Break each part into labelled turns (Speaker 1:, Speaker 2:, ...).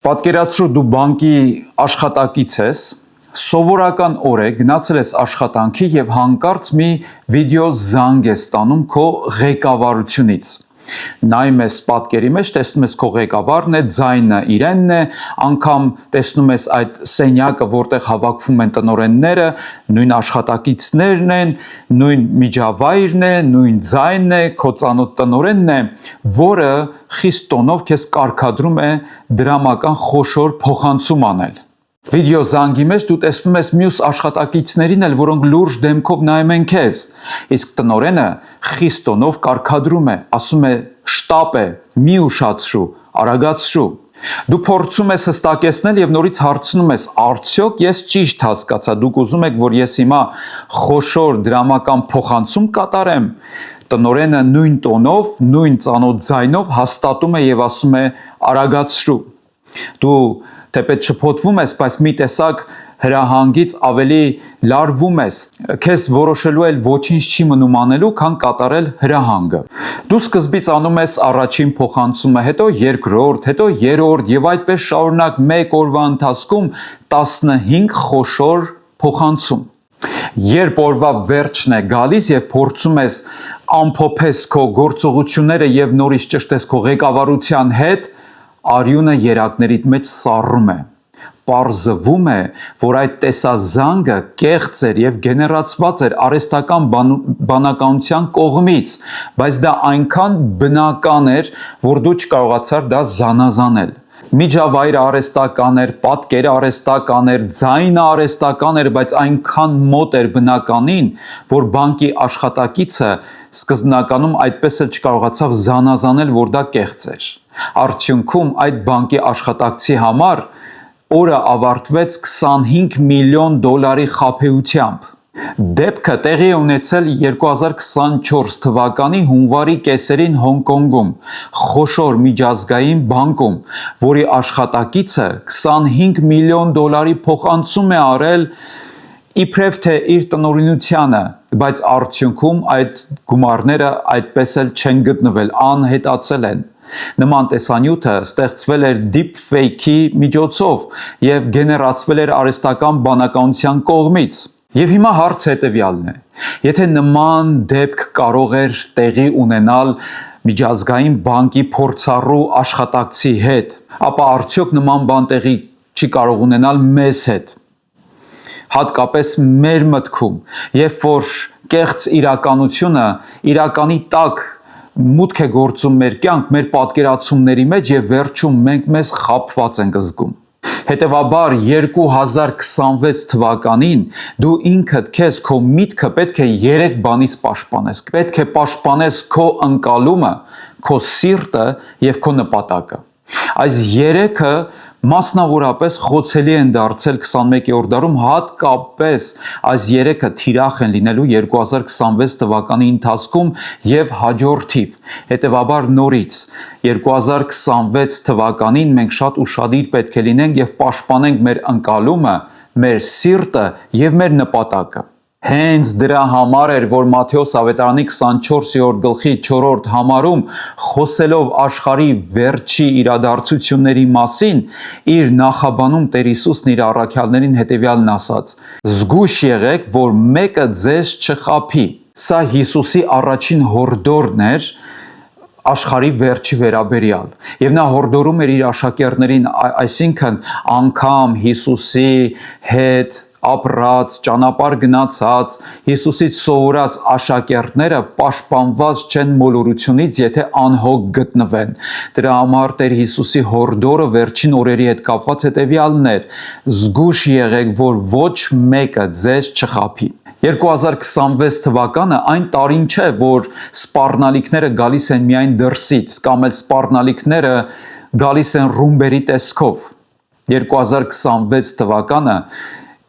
Speaker 1: Պատկերացրու դու բանկի աշխատակից ես, սովորական օր է, գնացել ես աշխատանքի եւ հանկարծ մի վիդեո զանգ ես ստանում քո ղեկավարությունից։ Նայում ես պատկերի մեջ, տեսնում ես քո ղեկավարն է, ձայնը իրենն է, անգամ տեսնում ես այդ սենյակը, որտեղ հավաքվում են տնօրենները, նույն աշխատակիցներն են, նույն միջավայրն է, նույն ձայնն է, քո ծանոթ տնօրենն է, որը խիստ տոնով քեզ կարգադրում է դրամական խոշոր փոխանցում անել։ Վիդեո զանգի մեջ դու տեսնում ես մյուս աշխատակիցներին էլ, որոնք լուրջ դեմքով նայում են քեզ, իսկ տնօրենը խիստ տոնով կարգադրում է, ասում է շտապ է, մի ուշացրու, արագացրու։ Դու փորձում ես հստակեցնել եւ նորից հարցնում ես, արդյոք ես ճիշտ հասկացա, դուք ուզում եք, որ ես հիմա խոշոր դրամական փոխանցում կատարեմ։ Տնօրենը նույն տոնով, նույն ծանոթ ձայնով հաստատում է եւ ասում է արագացրու։ Դու թեպետ շփոթվում ես, բայց մի տեսակ հրահանգից ավելի լարվում ես, քեզ որոշելու էլ ոչինչ չի մնում անելու, քան կատարել հրահանգը։ Դու սկզբից անում ես առաջին փոխանցումը, հետո երկրորդ, հետո երրորդ եւ այդպես շարունակ մեկ օրվա ընթացքում 15 խոշոր փոխանցում։ Երբ օրվա վերջն է գալիս եւ փորձում ես ամփոփես քո գործողությունները եւ նորից ճշտես քո ղեկավարության հետ, արյունը երակներիդ մեջ սառում է։ Պարզվում է, որ այդ տեսազանգը կեղծ էր եւ գեներացված էր արհեստական բանականության կողմից, բայց դա այնքան բնական էր, որ դու չկարողացար դա զանազանել։ Միջավայրը արհեստական էր, պատկերը արհեստական էր, ձայնը արհեստական էր, բայց այնքան մոտ էր բնականին, որ բանկի աշխատակիցը սկզբնականում այդպես էլ չկարողացավ զանազանել, որ դա կեղծ էր։ Արդյունքում այդ բանկի աշխատակցի համար օրը ավարտվեց $25 միլիոն խաբեությամբ։ Դեպքը տեղի է ունեցել 2024 թվականի հունվարի կեսերին Հոնկոնգում, խոշոր միջազգային բանկում, որի աշխատակիցը $25 միլիոն փոխանցում է արել իբրև թե իր տնօրինությանը, բայց արդյունքում այդ գումարները այդպես էլ չեն գտնվել, անհետացել են։ Նման տեսանյութը ստեղծվել էր deepfake-ի միջոցով եւ գեներացվել էր արհեստական բանականության կողմից։ Եվ հիմա հարց հետևյալն է. եթե նման դեպք կարող էր տեղի ունենալ միջազգային բանկի փորձառու աշխատակցի հետ, ապա արդյոք նման բան տեղի չի կարող ունենալ մեզ հետ։ Հատկապես մեր մտքում, երբ որ կեղծ իրականությունը իրականի տակ մուտք է գործում մեր կյանք, մեր պատկերացումների մեջ եւ վերջում մենք մեզ խաբված ենք զգում։ Հետևաբար 2026 թվականին դու ինքդ քեզ քո միտքը պետք է 3 բանից պաշտպանես։ Պետք է պաշտպանես քո ընկալումը, քո սիրտը եւ քո նպատակը։ Այս 3-ը մասնավորապես խոցելի են դարձել 21-րդ դարում, հատկապես այս 3-ը թիրախ են լինելու 2026 թվականի ընթացքում եւ հաջորդիվ։ Հետևաբար նորից 2026 թվականին մենք շատ ուշադիր պետք է լինենք եւ պաշտպանենք մեր ընկալումը, մեր սիրտը եւ մեր նպատակը։ Հենց դրա համար էր, որ Մատթեոս ավետարանի 24-րդ գլխի 4-րդ համարում, խոսելով աշխարհի վերջի իրադարձությունների մասին, իր նախաբանում Տեր Հիսուսն իր առաքյալներին հետևյալն ասաց. «Զգույշ եղեք, որ մեկը ձեզ չխաբի»։ Սա Հիսուսի առաջին հորդորն էր աշխարհի վերջի վերաբերյալ։ Եվ նա հորդորում էր իր աշակերտներին, այսինքն անգամ Հիսուսի հետ ապրած, ճանապարհ գնացած, Հիսուսից սովորած աշակերտները պաշտպանված չեն մոլորությունից, եթե անհոգ գտնվեն։ Դրա համար Տեր Հիսուսի հորդորը վերջին օրերի հետ կապված հետևյալն էր. զգույշ եղեք, որ ոչ մեկը ձեզ չխաբի։ 2026 թվականը այն տարին չէ, որ սպառնալիքները գալիս են միայն դրսից, կամ էլ սպառնալիքները գալիս են ռումբերի տեսքով։ 2026 թվականը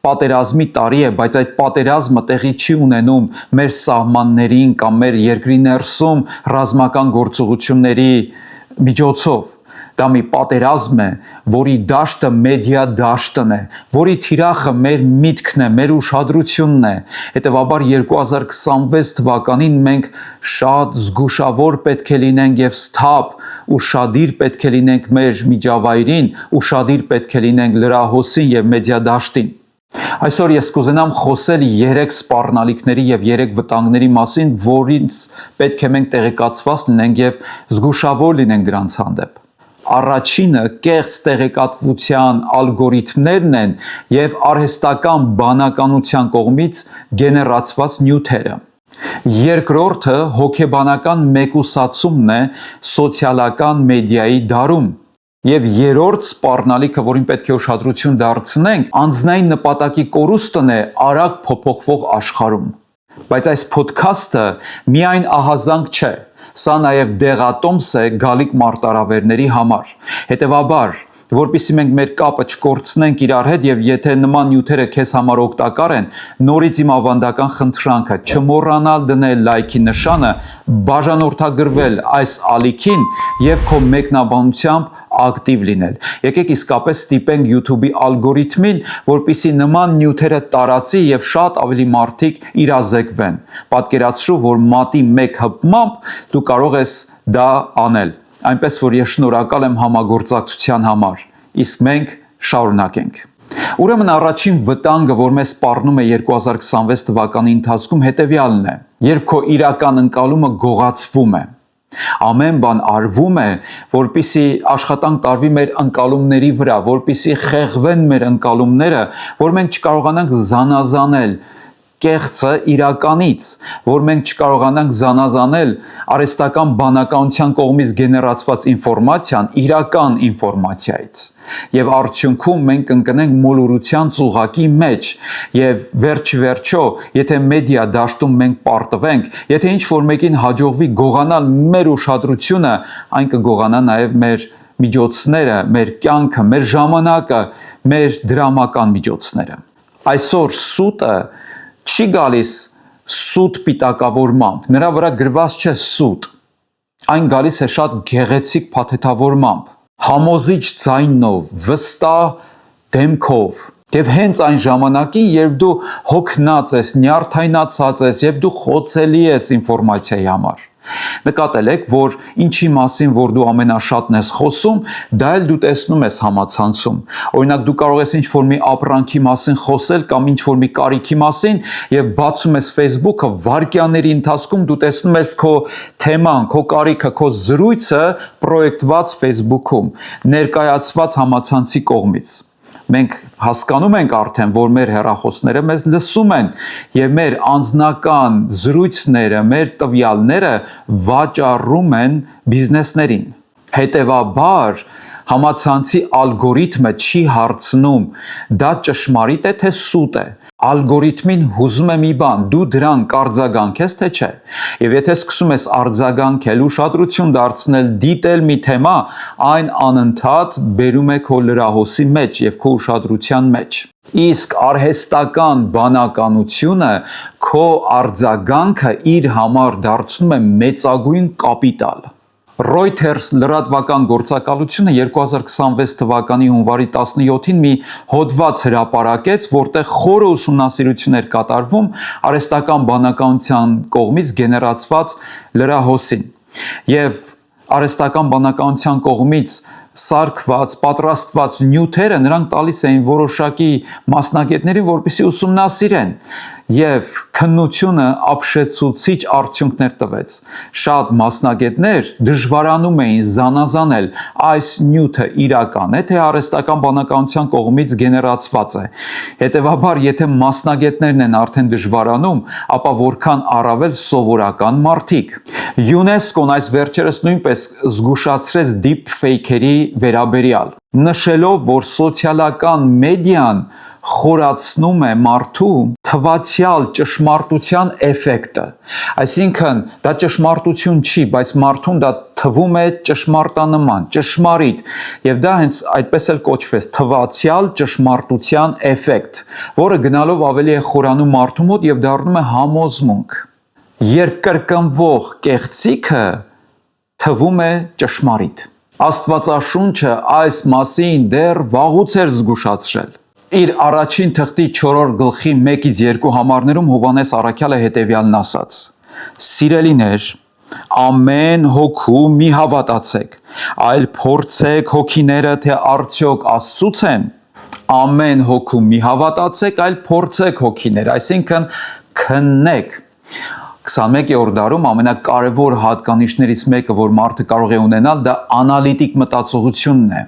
Speaker 1: պատերազմի տարի է, բայց այդ պատերազմը տեղի չի ունենում մեր սահմաններին կամ մեր երկրի ներսում ռազմական գործողությունների միջոցով։ Դա մի պատերազմ է, որի դաշտը մեդիա դաշտն է, որի թիրախը մեր միտքն է, մեր ուշադրությունն է։ Հետևաբար 2026 թվականին մենք շատ զգուշավոր պետք է լինենք եւ սթափ, ուշադիր պետք է լինենք մեր միջավայրին, ուշադիր պետք է լինենք լրահոսին եւ մեդիա դաշտին։ Այսօր ես կուզենամ խոսել 3 սպառնալիքների եւ 3 վտանգների մասին, որից պետք է մենք տեղեկացված լինենք եւ զգուշավոր լինենք դրանց հանդեպ։ Առաջինը կեղծ տեղեկատվության ալգորիթմներն են եւ արհեստական բանականության կողմից գեներացված նյութերը։ Երկրորդը հոգեբանական մեկուսացումն է սոցիալական մեդիայի դարում։ Եվ երրորդ սպառնալիքը, որին պետք է ուշադրություն դարձնենք, անձնային նպատակի կորուստն է արագ փոփոխվող աշխարհում։ Բայց այս ոդքասթը միայն ահազանգ չէ։ Սա նաև դեղատոմս է գալիք մարտահրավերների համար։ Հետևաբար, որպեսզի մենք մեր կապը չկորցնենք իրար հետ եւ եթե նման նյութերը քեզ համար օգտակար են, նորից իմ ավանդական խնդրանքը չմոռանալ դնել լայքի նշանը, բաժանորդագրվել այս ալիքին եւ քո մեկնաբանությամբ ակտիվ լինել։ Եկեք իսկապես ստիպենք YouTube-ի ալգորիթմին, որպեսզի նման նյութերը տարածի եւ շատ ավելի մարդիկ իրազեկվեն։ Պատկերացրու, որ մատի մեկ հպմամբ դու կարող ես դա անել։ Այնպես որ ես շնորհակալ եմ համագործակցության համար։ Իսկ մենք շարունակենք։ Ուրեմն առաջին վտանգը, որ մեզ սպառնում է 2026 թվականի ընթացքում, հետևյալն է. երբ քո իրական ընկալումը գողացվում է։ Ամեն բան արվում է, որպեսզի աշխատանք տարվի մեր ընկալումների վրա, որպեսզի խեղվեն մեր ընկալումները, որ մենք չկարողանանք զանազանել կեղծը իրականից, որ մենք չկարողանանք զանազանել արհեստական բանականության կողմից գեներացված ինֆորմացիան իրական ինֆորմացիայից։ Եվ արդյունքում մենք կընկնենք մոլորության ծուղակի մեջ եւ վերջ-վերջո, եթե մեդիա դաշտում մենք պարտվենք, եթե ինչ-որ մեկին հաջողվի գողանալ մեր ուշադրությունը, այն կգողանա նաեւ մեր միջոցները, մեր կյանքը, մեր ժամանակը, մեր դրամական միջոցները։ Այսօր սուտը չի գալիս սուտ պիտակավորմամբ, նրա վրա գրված չէ սուտ, այն գալիս է շատ գեղեցիկ փաթեթավորմամբ, համոզիչ ձայնով, վստահ դեմքով, եւ հենց այն ժամանակին, երբ դու հոգնած ես, նյարդայնացած ես, եւ դու խոցելի ես ինֆորմացիայի համար։ Նկատել եք, որ ինչի մասին, որ դու ամենաշատն ես խոսում, դա էլ դու տեսնում ես համացանցում։ Օրինակ դու կարող ես ինչ-որ մի ապրանքի մասին խոսել կամ ինչ-որ մի կարիքի մասին եւ բացում ես Facebook-ը, վայրկյանների ընթացքում դու տեսնում ես քո թեման, քո կարիքը, քո զրույցը պրոյեկտված Facebook-ում, ներկայացված համացանցի կողմից։ Մենք հասկանում ենք արդեն, որ մեր հեռախոսները մեզ լսում են եւ մեր անձնական զրույցները, մեր տվյալները վաճառում են բիզնեսներին։ Հետևաբար համացանցի ալգորիթմը չի հարցնում դա ճշմարիտ է թե սուտ է։ Ալգորիթմին հուզում է մի բան, դու դրան կարձագանքես թե չէ։ Եվ եթե սկսում ես արձագանքել, ուշադրություն դարձնել, դիտել մի թեմա, այն անընդհատ բերում է քո լրահոսի մեջ եւ քո ուշադրության մեջ։ Իսկ արհեստական բանականությունը քո արձագանքը իր համար դարձնում է մեծագույն կապիտալ։ Reuters լրատվական գործակալությունը 2026 թվականի հունվարի 17-ին մի հոդված հրապարակեց, որտեղ խորը ուսումնասիրություններ կատարվում արհեստական բանականության կողմից գեներացված լրահոսին։ Եվ արհեստական բանականության կողմից սարքված, պատրաստված նյութերը նրանք տալիս էին որոշակի մասնագետներին, որպեսզի ուսումնասիրեն եւ քննությունը ապշեցուցիչ արդյունքներ տվեց։ Շատ մասնագետներ դժվարանում էին զանազանել այս նյութը իրական է, թե արհեստական բանականության կողմից գեներացված է։ Հետևաբար, եթե մասնագետներն են արդեն դժվարանում, ապա որքան առավել սովորական մարդիկ։ UNESCO-ն այս վերջերս նույնպես զգուշացրեց deepfake-երի վերաբերյալ, նշելով, որ սոցիալական մեդիան խորացնում է մարդու թվացյալ ճշմարտության էֆեկտը։ Այսինքն, դա ճշմարտություն չի, բայց մարդուն դա թվում է ճշմարտանման, ճշմարիտ, եւ դա հենց այդպես էլ կոչվեց թվացյալ ճշմարտության էֆեկտ, որը գնալով ավելի է խորանում մարդու մոտ եւ դառնում է համոզմունք։ Երկրկնվող կեղծիքը թվում է ճշմարիտ։ Աստվածաշունչը այս մասին դեռ վաղուց էր զգուշացրել։ Իր առաջին թղթի 4-րդ գլխի 1-ից 2 համարներում Հովհաննես առաքյալը հետևյալն ասաց. Սիրելիներ, ամեն հոգու մի հավատացեք, այլ փորձեք հոգիները, թե արդյոք Աստծուց են։ Ամեն հոգու մի հավատացեք, այլ փորձեք հոգիները, այսինքն քննեք։ 21-րդ դարում ամենակարևոր հատկանիշներից մեկը, որ մարդը կարող է ունենալ, դա անալիտիկ մտածողությունն է։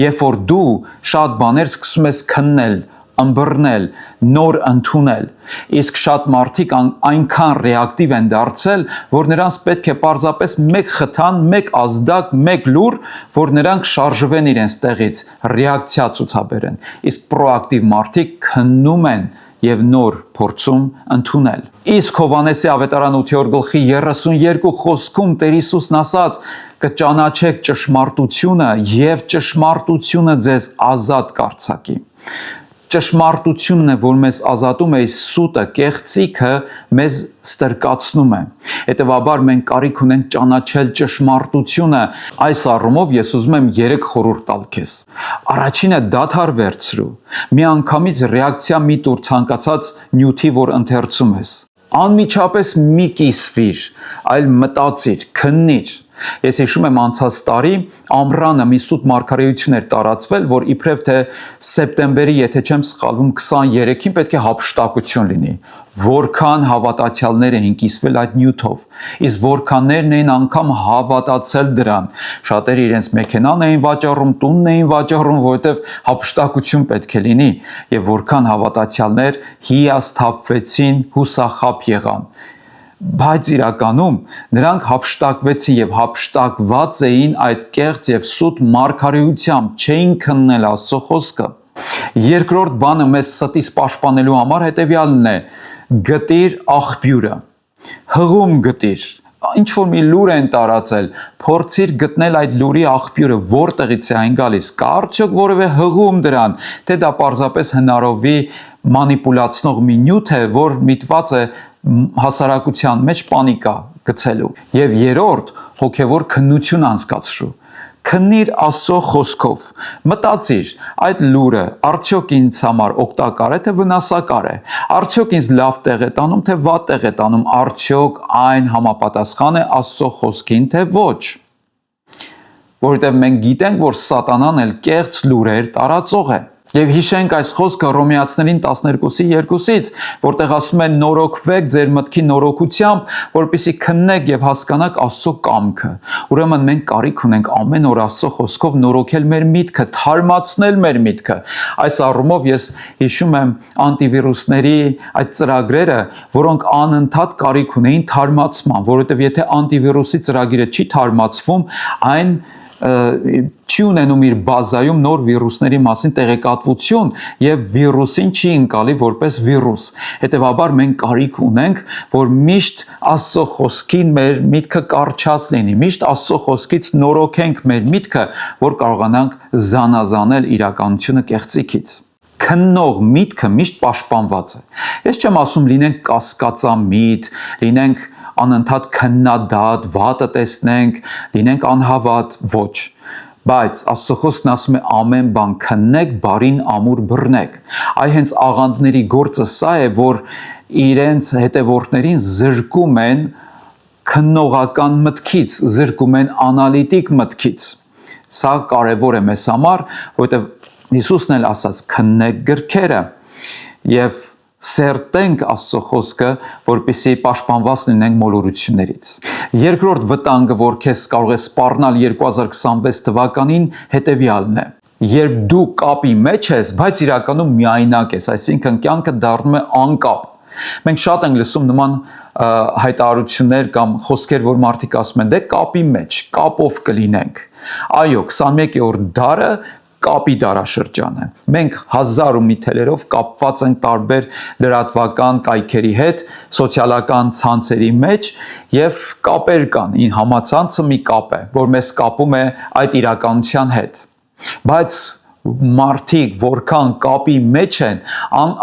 Speaker 1: Երբ որ դու շատ բաներ սկսում ես քննել, ըմբռնել, նոր ընդունել, իսկ շատ մարդիկ այնքան ռեակտիվ են դարձել, որ նրանց պետք է պարզապես մեկ խթան, մեկ ազդակ, մեկ լուր, որ նրանք շարժվեն իրենց տեղից, ռեակցիա ցուցաբերեն։ Իսկ պրոակտիվ մարդիկ քննում են եւ նոր փորձում ընդունել։ Իսկ Հովհաննեսի ավետարան 8-րդ գլխի 32 խոսքում Տեր Հիսուսն ասաց. կճանաչեք ճշմարտությունը եւ ճշմարտությունը ձեզ ազատ կարձակի։ Ճշմարտությունն է, որ մեզ ազատում է, սուտը, կեղծիքը մեզ ստրկացնում է։ Հետևաբար մենք կարիք ունենք ճանաչել ճշմարտությունը։ Այս առումով ես ուզում եմ 3 խորհուրդ տալ քեզ։ Առաջինը դադար վերցրու։ Միանգամից ռեակցիա մի տուր ցանկացած նյութի, որ ընթերցում ես։ Անմիջապես մի կիսվիր, այլ մտածիր, քննիր։ Ես հիշում եմ անցած տարի ամռանը մի սուտ մարգարեություն էր տարածվել, որ իբրև թե սեպտեմբերի, եթե չեմ սխալվում, 23-ին պետք է հափշտակություն լինի։ Որքան հավատացյալներ էին կիսվել այդ նյութով, իսկ որքաններն էին անգամ հավատացել դրան։ Շատերը իրենց մեքենան էին վաճառում, տունն էին վաճառում, որովհետև հափշտակություն պետք է լինի, եւ որքան հավատացյալներ հիասթափվեցին, հուսախաբ եղան։ Բայց իրականում նրանք հափշտակվեցին եւ հափշտակված էին այդ կեղծ եւ սուտ մարգարեությամբ, չէին քննել Աստծո խոսքը։ Երկրորդ բանը մեզ ստից պաշտպանելու համար հետեւյալն է. գտիր աղբյուրը, հղում գտիր, ինչ որ մի լուր են տարածել, փորձիր գտնել այդ լուրի աղբյուրը, որտեղից է այն գալիս, կա արդյոք որևէ հղում դրան, թե դա պարզապես հնարովի մանիպուլացնող մի նյութ է, որ միտված է հասարակության մեջ պանիկա գցելու։ Եվ երրորդ, հոգևոր քննություն անցկացրու։ Քննիր Աստծո խոսքով, մտածիր, այդ լուրը արդյոք ինձ համար օգտակար է, թե վնասակար է, արդյոք ինձ լավ տեղ է տանում, թե վատ տեղ է տանում, արդյոք այն համապատասխան է Աստծո խոսքին, թե ոչ։ Որովհետև մենք գիտենք, որ սատանան էլ կեղծ լուրեր տարածող է։ Եվ հիշենք այս խոսքը Հռոմեացիներին 12:2-ից, որտեղ ասում է նորոգվեք ձեր մտքի նորոգությամբ, որպեսզի քննեք եւ հասկանաք Աստծո կամքը։ Ուրեմն մենք կարիք ունենք ամեն օր Աստծո խոսքով նորոգել մեր միտքը, թարմացնել մեր միտքը։ Այս առումով ես հիշում եմ անտիվիրուսների այդ ծրագրերը, որոնք անընդհատ կարիք ունեին թարմացման, որովհետեւ եթե անտիվիրուսի ծրագիրը չի թարմացվում, այն չի ունենում իր բազայում նոր վիրուսների մասին տեղեկատվություն եւ վիրուսին չի ընկալի որպես վիրուս։ Հետևաբար մենք կարիք ունենք, որ միշտ Աստծո խոսքին մեր միտքը կարճած լինի, միշտ Աստծո խոսքից նորոգենք մեր միտքը, որ կարողանանք զանազանել իրականությունը կեղծիքից։ Քննող միտքը միշտ պաշտպանված է։ Ես չեմ ասում լինենք կասկածամիտ, լինենք անընդհատ քննադատ, վատը տեսնենք, լինենք անհավատ, ոչ։ Բայց Աստծո խոսքն ասում է ամեն բան քննեք, բարին ամուր բռնեք։ Այ հենց աղանդների գործը սա է, որ իրենց հետևորդներին զրկում են քննողական մտքից, զրկում են անալիտիկ մտքից։ Սա կարևոր է մեզ համար, որովհետև Հիսուսն էլ ասաց քննեք գրքերը եւ սերտենք Աստծո խոսքը, որպեսզի պաշտպանված լինենք մոլորություններից։ Երկրորդ վտանգը, որ քեզ կարող է սպառնալ 2026 թվականին, հետեւյալն է. երբ դու կապի մեջ ես, բայց իրականում միայնակ ես, այսինքն կյանքը դառնում է անկապ։ Մենք շատ ենք լսում նման հայտարարություններ կամ խոսքեր, որ մարդիկ ասում են, դե կապի մեջ, կապով կլինենք։ Այո, 21-րդ դարը կապի դարաշրջան է։ Մենք հազար ու մի թելերով կապված ենք տարբեր լրատվական կայքերի հետ, սոցիալական ցանցերի մեջ եւ կապեր կան։ Համացանցը մի կապ է, որ մեզ կապում է այդ իրականության հետ։ Բայց մարդիկ որքան կապի մեջ են,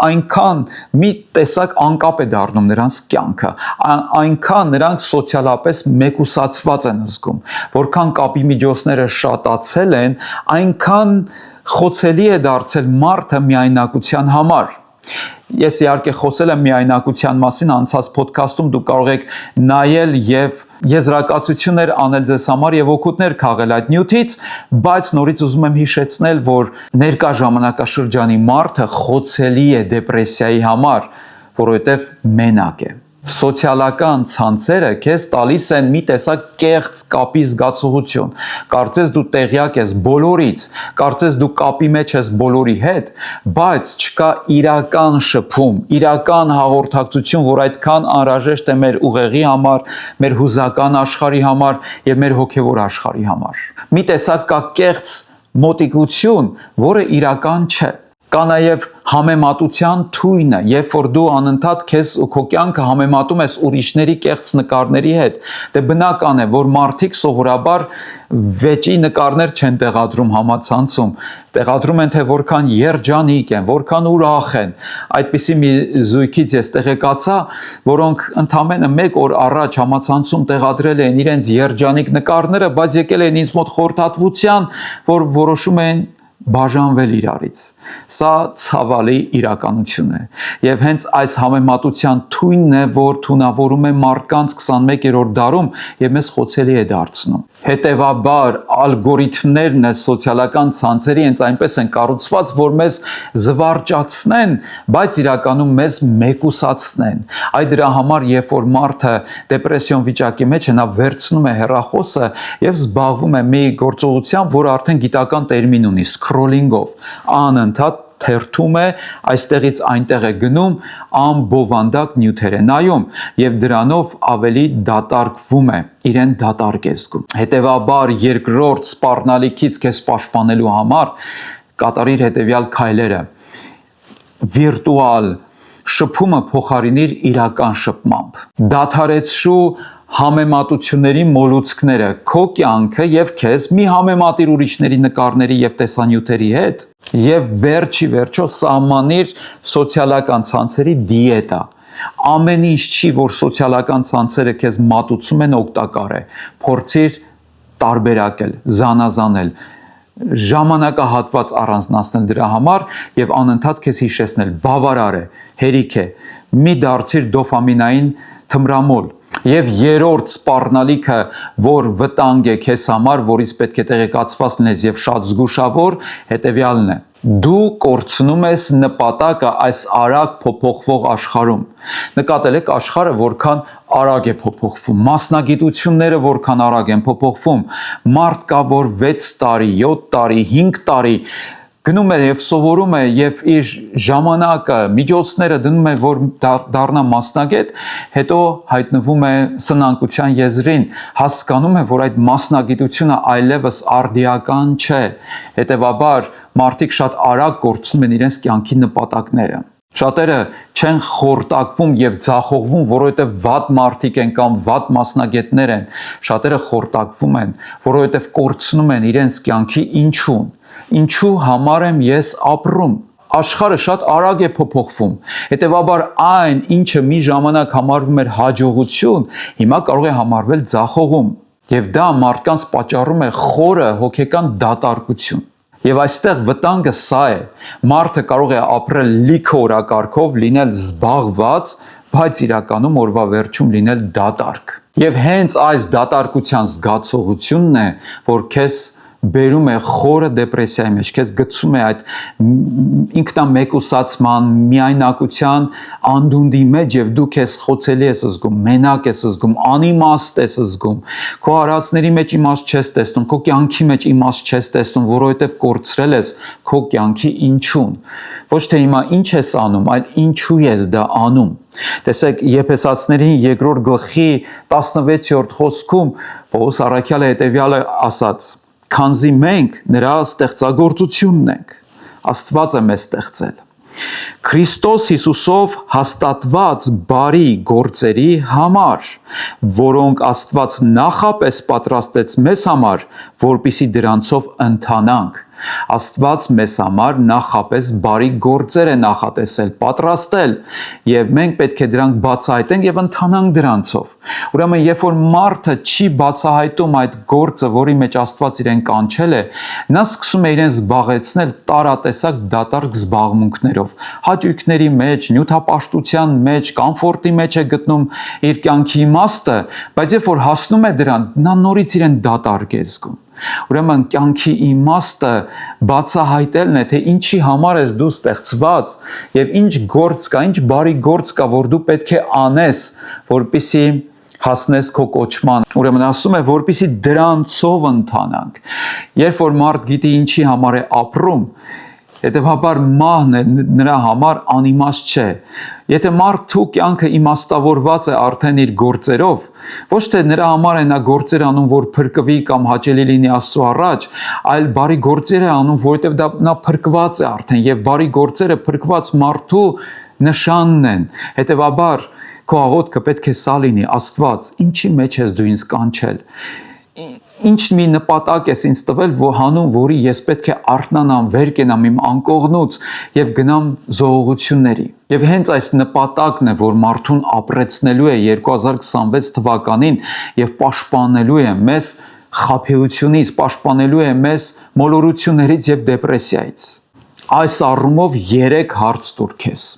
Speaker 1: այնքան մի տեսակ անկապ է դառնում նրանց կյանքը, այնքան նրանք սոցիալապես մեկուսացված են զգում, որքան կապի միջոցները շատացել են, այնքան խոցելի է դարձել մարդը միայնակության համար։ Ես իհարկե խոսել եմ միայնակության մասին անցած ոդքասթում, դուք կարող եք նայել եւ եզրակացություններ անել ձեզ համար եւ օգուտներ քաղել այդ նյութից, բայց նորից ուզում եմ հիշեցնել, որ ներկա ժամանակաշրջանի մարդը խոցելի է դեպրեսիայի համար, որովհետեւ մենակ է։ Սոցիալական ցանցերը քեզ տալիս են մի տեսակ կեղծ կապի զգացողություն։ Կարծես դու տեղյակ ես բոլորից, կարծես դու կապի մեջ ես բոլորի հետ, բայց չկա իրական շփում, իրական հաղորդակցություն, որ այդքան անհրաժեշտ է մեր ուղեղի համար, մեր հուզական աշխարհի համար եւ մեր հոգեվոր աշխարհի համար։ Մի տեսակ կա կեղծ մոտիկություն, որը իրական չէ։ Կա նաև համեմատության թույնը, երբ որ դու անընդհատ քեզ ու քո կյանքը համեմատում ես ուրիշների կեղծ նկարների հետ, դե բնական է, որ մարդիկ սովորաբար վեճի նկարներ չեն տեղադրում համացանցում, տեղադրում են, թե որքան երջանիկ են, որքան ուրախ են։ Այդպիսի մի զույգից ես տեղեկացա, որոնք ընդամենը 1 օր առաջ համացանցում տեղադրել էին իրենց երջանիկ նկարները, բայց եկել էին ինձ մոտ խորհրդատվության, որ որոշում են բաժանվել իրարից։ Սա ցավալի իրականություն է։ Եվ հենց այս համեմատության թույնն է, որ թունավորում է մարդկանց 21-րդ դարում եւ մեզ խոցելի է դարձնում։ Հետևաբար ալգորիթմներն սոցիալական ցանցերի հենց այնպես են կառուցված, որ մեզ զվարճացնեն, բայց իրականում մեզ մեկուսացնեն։ Այդ դրա համար, երբ որ մարդը դեպրեսիոն վիճակի մեջ է, նա վերցնում է հեռախոսը եւ զբաղվում է մի գործողությամբ, որը արդեն գիտական տերմին ունի՝ սկրոլինգով, անընդհատ թերթում է, այստեղից այնտեղ է գնում, ամբովանդակ նյութեր է նայում եւ դրանով ավելի դատարկվում է, իրեն դատարկ է զգում։ Հետևաբար երկրորդ սպառնալիքից քեզ պաշտպանելու համար կատարիր հետեւյալ քայլերը։ Վիրտուալ շփումը փոխարինիր իրական շփմամբ։ Դադարեցրու համեմատությունների մոլուցքները, քո կյանքը եւ քեզ մի համեմատիր ուրիշների նկարների եւ տեսանյութերի հետ եւ վերջի վերջո սահմանիր սոցիալական ցանցերի դիետա։ Ամեն ինչ չի, որ սոցիալական ցանցերը քեզ մատուցում են, օգտակար է։ Փորձիր տարբերակել, զանազանել, ժամանակահատված առանձնացնել դրա համար եւ անընդհատ քեզ հիշեցնել, բավարար է, հերիք է, մի դարձիր դոֆամինային թմրամոլ։ Եվ երրորդ սպառնալիքը, որ վտանգ է քեզ համար, որից պետք է տեղեկացված լինես եւ շատ զգուշավոր, հետեւյալն է. դու կորցնում ես նպատակը այս արագ փոփոխվող աշխարհում։ Նկատել եք աշխարհը որքան արագ է փոփոխվում, մասնագիտությունները որքան արագ են փոփոխվում, մարդ կա, որ 6 տարի, 7 տարի, 5 տարի գնում է եւ սովորում է եւ իր ժամանակը, միջոցները դնում է, որ դառնա մասնագետ, հետո հայտնվում է սնանկության եզրին, հասկանում է, որ այդ մասնագիտությունը այլևս արդիական չէ։ Հետևաբար մարդիկ շատ արագ կորցնում են իրենց կյանքի նպատակները։ Շատերը չեն խորտակվում եւ ձախողվում, որովհետեւ վատ մարդիկ են կամ վատ մասնագետներ են։ Շատերը խորտակվում են, որովհետեւ կորցնում են իրենց կյանքի ինչուն։ Ինչու համար եմ ես ապրում։ Աշխարհը շատ արագ է փոփոխվում։ Հետևաբար այն, ինչը մի ժամանակ համարվում էր հաջողություն, հիմա կարող է համարվել ձախողում։ Եվ դա մարդկանց պատճառում է խորը հոգեկան դատարկություն։ Եվ այստեղ վտանգը սա է. մարդը կարող է ապրել լիքը օրակարգով, լինել զբաղված, բայց իրականում օրվա վերջում լինել դատարկ։ Եվ հենց այս դատարկության զգացողությունն է, որ քեզ բերում է խորը դեպրեսիայի մեջ, քեզ գցում է այդ ինքնամեկուսացման, միայնակության անդունդի մեջ եւ դու քեզ խոցելի ես զգում, մենակ ես զգում, անիմաստ ես զգում, քո արածների մեջ իմաստ չես տեսնում, քո կյանքի մեջ իմաստ չես տեսնում, որովհետեւ կորցրել ես քո կյանքի ինչուն։ Ոչ թե հիմա ինչ ես անում, այլ ինչու ես դա անում։ Տեսեք, Եփեսացիներին 2-րդ գլխի 16-րդ խոսքում Պողոս առաքյալը հետեւյալը ասաց. Քանզի մենք նրա ստեղծագործությունն ենք, Աստված է մեզ ստեղծել։ Քրիստոս Հիսուսով հաստատված բարի գործերի համար, որոնք Աստված նախապես պատրաստեց մեզ համար, որպիսի դրանցով ընթանանք։ Աստված մեզ համար նախապես բարի գործեր է նախատեսել, պատրաստել, եւ մենք պետք է դրանք բացահայտենք եւ ընթանանք դրանցով։ Ուրեմն, երբ որ մարդը չի բացահայտում այդ գործը, որի մեջ Աստված իրեն կանչել է, նա սկսում է իրեն զբաղեցնել տարատեսակ դատարկ զբաղմունքներով, հաճույքների մեջ, նյութապաշտության մեջ, կոմֆորտի մեջ է գտնում իր կյանքի իմաստը, բայց երբ որ հասնում է դրան, նա նորից իրեն դատարկ է զգում։ Ուրեմն կյանքի իմաստը բացահայտելն է, թե ինչի համար ես դու ստեղծված եւ ինչ գործ կա, ինչ բարի գործ կա, որ դու պետք է անես, որպեսզի հասնես քո կոչման։ Ուրեմն ասում է, որպեսզի դրանցով ընթանանք։ Երբ որ մարդ գիտի ինչի համար է ապրում, հետևաբար մահն է նրա համար անիմաստ չէ։ Եթե մարդու կյանքը իմաստավորված է արդեն իր գործերով, ոչ թե նրա համար է նա գործեր անում, որ փրկվի կամ հաճելի լինի Աստծո առաջ, այլ բարի գործեր է անում, որովհետև նա փրկված է արդեն, եւ բարի գործերը փրկված մարդու նշանն են։ Հետևաբար քո աղոթքը պետք է սա լինի. Աստված, ինչի մեջ ես դու ինձ կանչել։ Ինչ մի նպատակ ես ինձ տվել, հանուն որի ես պետք է արթնանամ, վեր կենամ իմ անկողնուց եւ գնամ զողողությունների։ Եվ հենց այս նպատակն է, որ մարդուն ապրեցնելու է 2026 թվականին եւ պաշտպանելու է մեզ խաբեությունից, պաշտպանելու է մեզ մոլորություններից եւ դեպրեսիայից։ Այս առումով 3 հարց տուր քեզ։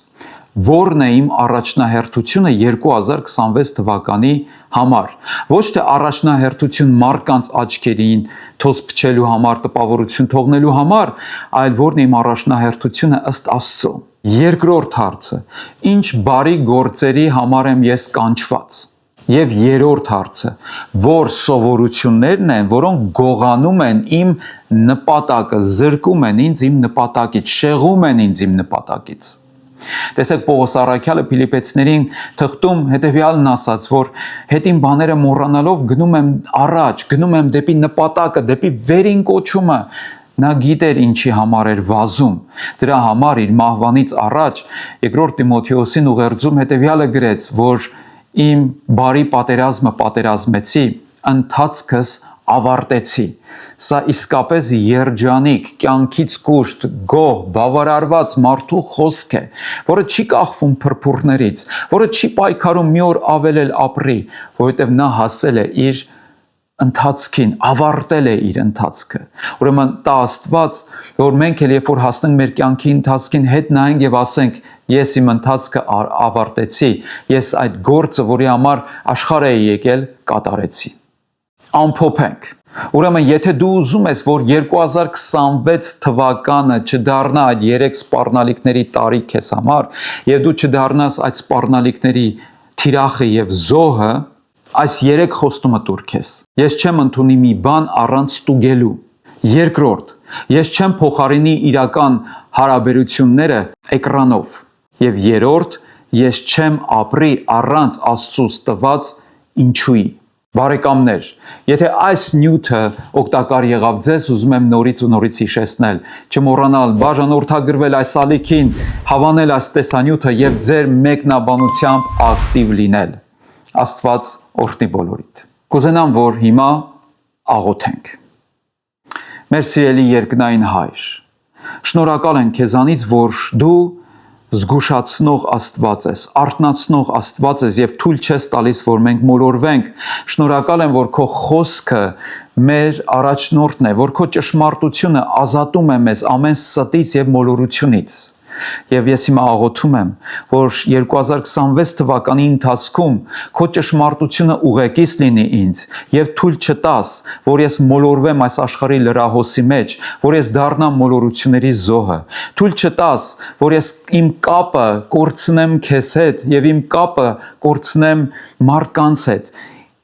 Speaker 1: Որն է իմ առաջնահերթությունը 2026 թվականի համար։ Ոչ թե առաջնահերթություն մարդկանց աչքերին թոս փչելու համար, տպավորություն թողնելու համար, այլ որն է իմ առաջնահերթությունը ըստ Աստծո։ Երկրորդ հարցը. ինչ բարի գործերի համար եմ ես կանչված։ Եվ երրորդ հարցը. որ սովորություններն են, որոնք գողանում են իմ նպատակը, զրկում են ինձ իմ նպատակից, շեղում են ինձ իմ նպատակից։ Տեսեք, Պողոս առաքյալը Փիլիպպեցիներին թղթում հետևյալն ասաց, որ հետին բաները մոռանալով գնում եմ առաջ, գնում եմ դեպի նպատակը, դեպի վերին կոչումը։ Նա գիտեր ինչի համար էր վազում։ Դրա համար իր մահվանից առաջ 2 Տիմոթեոսին ուղերձում հետևյալը գրեց, որ իմ բարի պատերազմը պատերազմեցի, ընթացքս ավարտեցի։ Սա իսկապես երջանիկ, կյանքից կուշտ, գոհ, բավարարված մարդու խոսք է, որը չի կախվում փրփուրներից, որը չի պայքարում մի օր ավել ապրի, որովհետև նա հասել է իր ընթացքին, ավարտել է իր ընթացքը։ Ուրեմն տա Աստված, որ մենք էլ երբ որ հասնենք մեր կյանքի ընթացքին, հետ նայենք եւ ասենք. ես իմ ընթացքը ավարտեցի, ես այդ գործը, որի համար աշխարհ էի եկել, կատարեցի։ Ամփոփենք։ Ուրեմն, եթե դու ուզում ես, որ 2026 թվականը չդառնա այդ 3 սպառնալիքների տարի քեզ համար, եւ դու չդառնաս այդ սպառնալիքների թիրախը եւ զոհը, այս 3 խոստումը տուր քեզ։ Ես չեմ ընդունի մի բան առանց ստուգելու։ Երկրորդ, ես չեմ փոխարինի իրական հարաբերությունները էկրանով։ Եվ երրորդ, ես չեմ ապրի առանց Աստծուց տված ինչուի։ Բարեկամներ, եթե այս նյութը օգտակար եղավ ձեզ, ուզում եմ նորից ու նորից հիշեցնել, չմոռանալ բաժանորդագրվել այս ալիքին, հավանել այս տեսանյութը եւ ձեր մեկնաբանությամբ ակտիվ լինել։ Աստված օրհնի բոլորիդ։ Կուզենամ, որ հիմա աղոթենք։ Մեր սիրելի երկնային Հայր, շնորհակալ եմ քեզանից, որ դու զգուշացնող Աստված ես, արթնացնող Աստված ես եւ թույլ չես տալիս, որ մենք մոլորվենք։ Շնորհակալ եմ, որ քո խոսքը մեր առաջնորդն է, որ քո ճշմարտությունը ազատում է մեզ ամեն ստից եւ մոլորությունից։ Եվ ես հիմա աղոթում եմ, որ 2026 թվականի ընթացքում քո ճշմարտությունը ուղեկից լինի ինձ եւ թույլ չտաս, որ ես մոլորվեմ այս աշխարհի լրահոսի մեջ, որ ես դառնամ մոլորությունների զոհը։ Թույլ չտաս, որ ես իմ կապը կորցնեմ քեզ հետ եւ իմ կապը կորցնեմ մարդկանց հետ։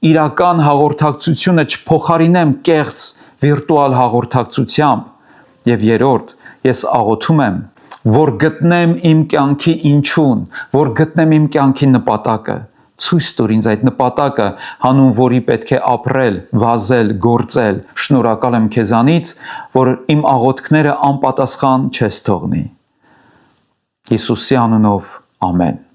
Speaker 1: Իրական հաղորդակցությունը չփոխարինեմ կեղծ վիրտուալ հաղորդակցությամբ։ Եվ երրորդ, ես աղոթում եմ, որ գտնեմ իմ կյանքի ինչուն, որ գտնեմ իմ կյանքի նպատակը։ Ցույց տուր ինձ այդ նպատակը, հանուն որի պետք է ապրել, վազել, գործել։ Շնորհակալ եմ քեզանից, որ իմ աղոթքները անպատասխան չես թողնի։ Հիսուսի անունով, ամեն։